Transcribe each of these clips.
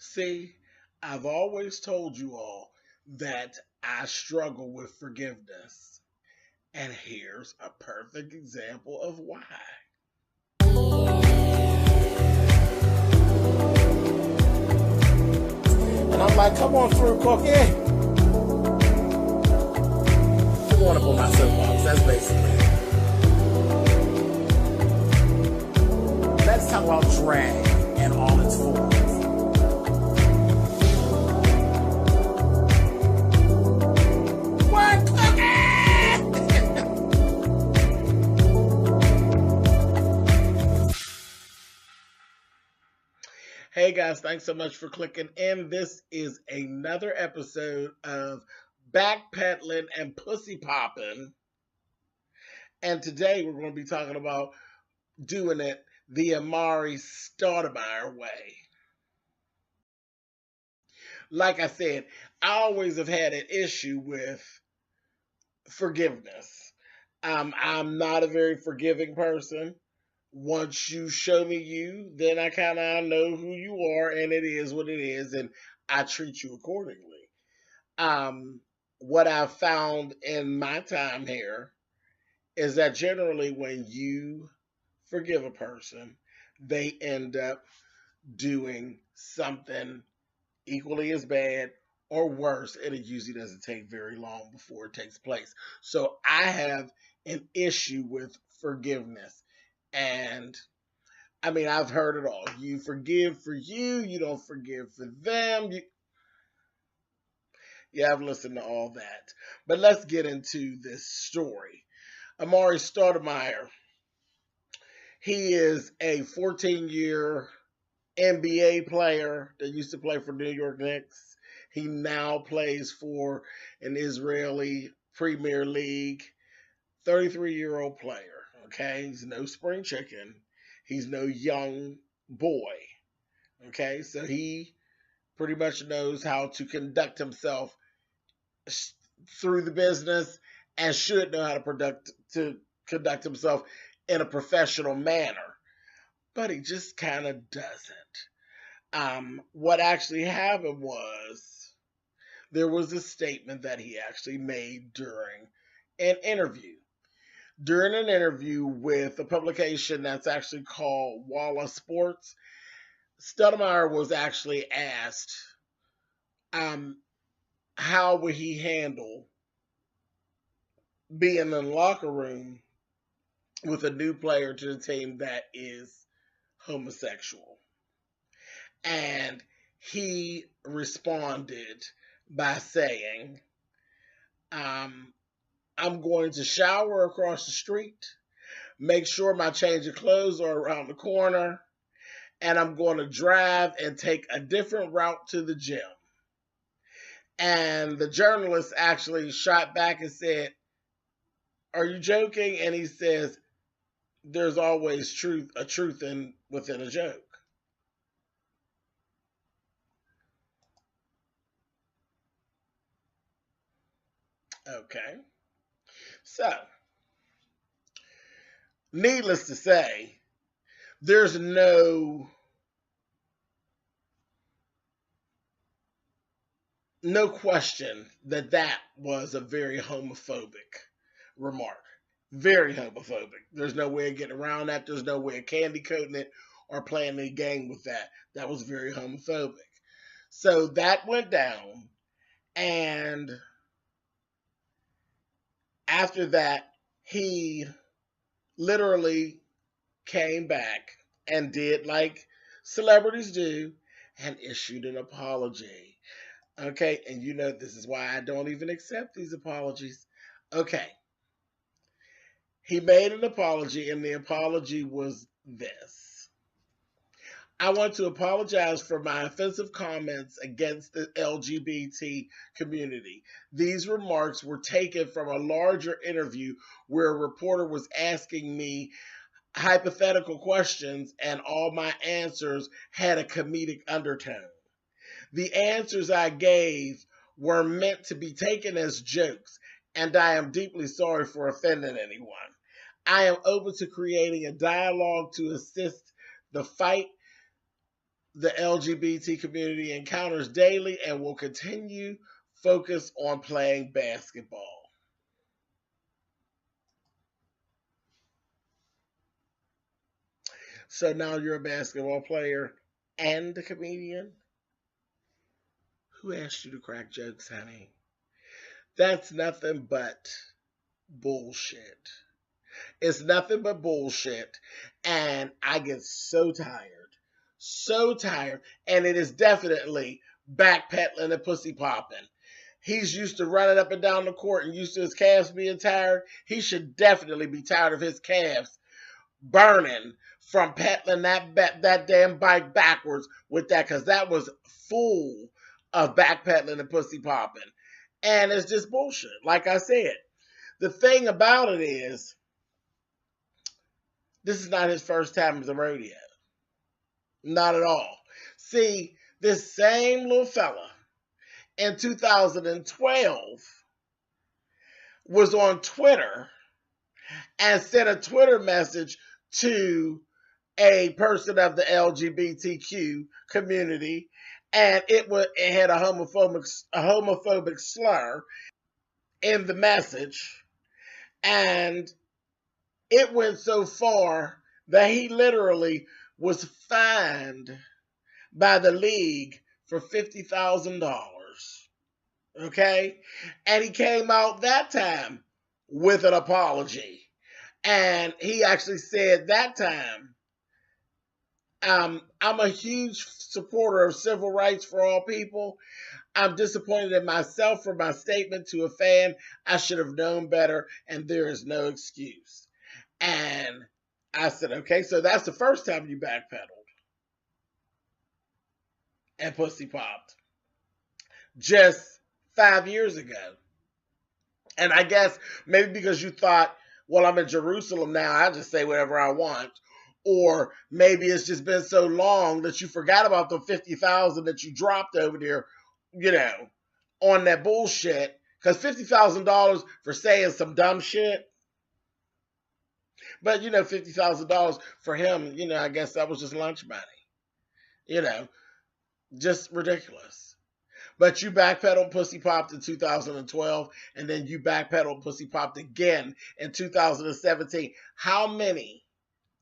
See, I've always told you all that I struggle with forgiveness. And here's a perfect example of why. And I'm like, come on through, Cookie. I'm going up on my soapbox. That's basically it. Let's talk about drag in all its forms. What, Cookie? Hey guys, thanks so much for clicking in. This is another episode of Back-peddlin and Pussy Poppin'. And today we're going to be talking about doing it the Amar Stoudemire way. Like I said, I always have had an issue with forgiveness. I'm not a very forgiving person. Once you show me you, then I kind of know who you are, and it is what it is, and I treat you accordingly. What I've found in my time here is that generally when you forgive a person, they end up doing something equally as bad or worse, and it usually doesn't take very long before it takes place. So I have an issue with forgiveness. And I mean, I've heard it all. You forgive for you, you don't forgive for them. Yeah, I've listened to all that. But let's get into this story. Amar Stoudemire, he is a 14-year NBA player that used to play for New York Knicks. He now plays for an Israeli Premier League. 33-year-old player, okay? He's no spring chicken. He's no young boy, okay? So he pretty much knows how to conduct himself through the business and should know how to conduct himself in a professional manner. But he just kind of doesn't. What actually happened was there was a statement that he actually made during an interview. During an interview with a publication that's actually called Walla Sports, Stoudemire was actually asked how would he handle being in the locker room with a new player to the team that is homosexual. And he responded by saying, I'm going to shower across the street, make sure my change of clothes are around the corner, and I'm going to drive and take a different route to the gym. And the journalist actually shot back and said, are you joking? And he says, there's always a truth within a joke. Okay. So, needless to say, there's no question that that was a very homophobic remark. Very homophobic. There's no way of getting around that. There's no way of candy coating it or playing a game with that. That was very homophobic. So that went down, and after that, he literally came back and did like celebrities do and issued an apology. Okay, and you know this is why I don't even accept these apologies. Okay, he made an apology, and the apology was this. I want to apologize for my offensive comments against the LGBT community. These remarks were taken from a larger interview where a reporter was asking me hypothetical questions, and all my answers had a comedic undertone. The answers I gave were meant to be taken as jokes, and I am deeply sorry for offending anyone. I am open to creating a dialogue to assist the fight the LGBT community encounters daily and will continue focus on playing basketball. So now you're a basketball player and a comedian? Who asked you to crack jokes, honey? That's nothing but bullshit. It's nothing but bullshit. And I get so tired. So tired. And it is definitely backpedaling and pussy popping. He's used to running up and down the court and used to his calves being tired. He should definitely be tired of his calves burning from pedaling that damn bike backwards with that, because that was full of backpedaling and pussy popping. And it's just bullshit. Like I said, the thing about it is, this is not his first time at the rodeo. Not at all. See, this same little fella in 2012 was on Twitter and sent a Twitter message to a person of the LGBTQ community, and it had a homophobic slur in the message, and it went so far that he literally was fined by the league for $50,000. Okay? And he came out that time with an apology. And he actually said that time, I'm a huge supporter of civil rights for all people. I'm disappointed in myself for my statement to a fan. I should have known better, and there is no excuse. And I said, okay, so that's the first time you backpedaled and pussy popped just 5 years ago. And I guess maybe because you thought, well, I'm in Jerusalem now, I just say whatever I want. Or maybe it's just been so long that you forgot about the 50,000 that you dropped over there, on that bullshit. Because $50,000 for saying some dumb shit. But $50,000 for him, I guess that was just lunch money. Just ridiculous. But you backpedaled pussy popped in 2012, and then you backpedaled pussy popped again in 2017. How many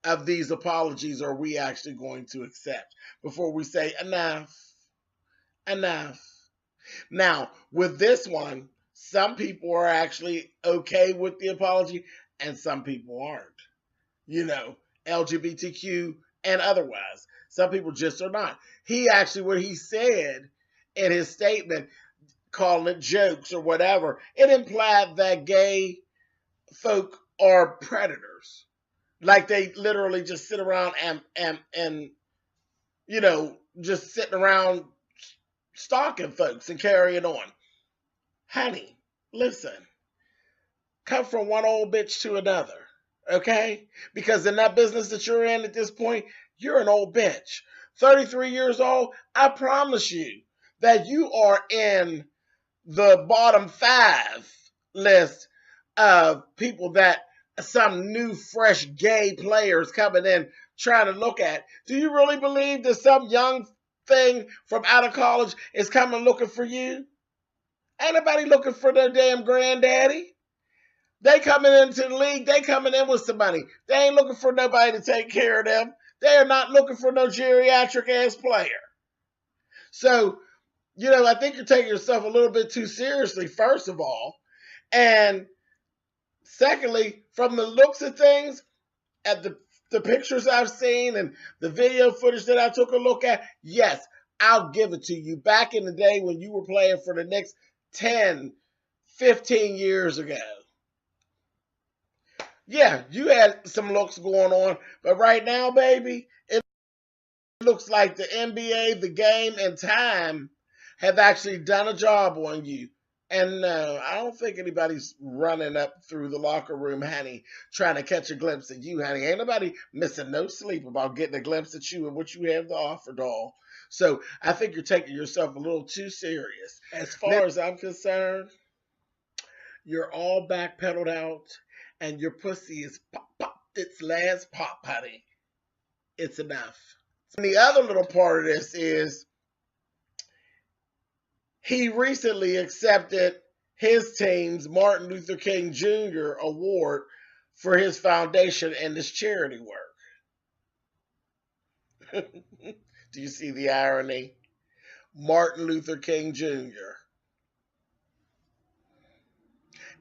of these apologies are we actually going to accept before we say enough? Enough. Now, with this one, some people are actually okay with the apology, and some people aren't. LGBTQ and otherwise. Some people just are not. He actually, what he said in his statement, calling it jokes or whatever, it implied that gay folk are predators. Like they literally just sit around and just sitting around stalking folks and carrying on. Honey, listen. Come from one old bitch to another. Okay? Because in that business that you're in at this point, you're an old bitch. 33 years old, I promise you that you are in the bottom 5 list of people that some new, fresh gay players coming in trying to look at. Do you really believe that some young thing from out of college is coming looking for you? Ain't nobody looking for their damn granddaddy. They coming into the league, they coming in with some money. They ain't looking for nobody to take care of them. They are not looking for no geriatric ass player. So, I think you're taking yourself a little bit too seriously, first of all. And secondly, from the looks of things, at the pictures I've seen and the video footage that I took a look at, yes, I'll give it to you. Back in the day when you were playing for the Knicks 10, 15 years ago, yeah, you had some looks going on, but right now, baby, it looks like the NBA, the game, and time have actually done a job on you. And no, I don't think anybody's running up through the locker room, honey, trying to catch a glimpse of you, honey. Ain't nobody missing no sleep about getting a glimpse at you and what you have to offer, doll. So I think you're taking yourself a little too serious. As far as I'm concerned, you're all backpedaled out, and your pussy is popped its last pop, honey. It's enough. And the other little part of this is he recently accepted his team's Martin Luther King Jr. award for his foundation and his charity work. Do you see the irony? Martin Luther King Jr.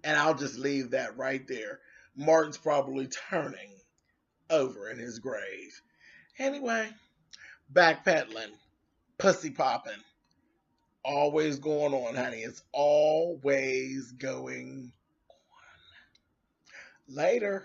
And I'll just leave that right there. Martin's probably turning over in his grave. Anyway, backpedaling, pussy popping. Always going on, honey. It's always going on. Later.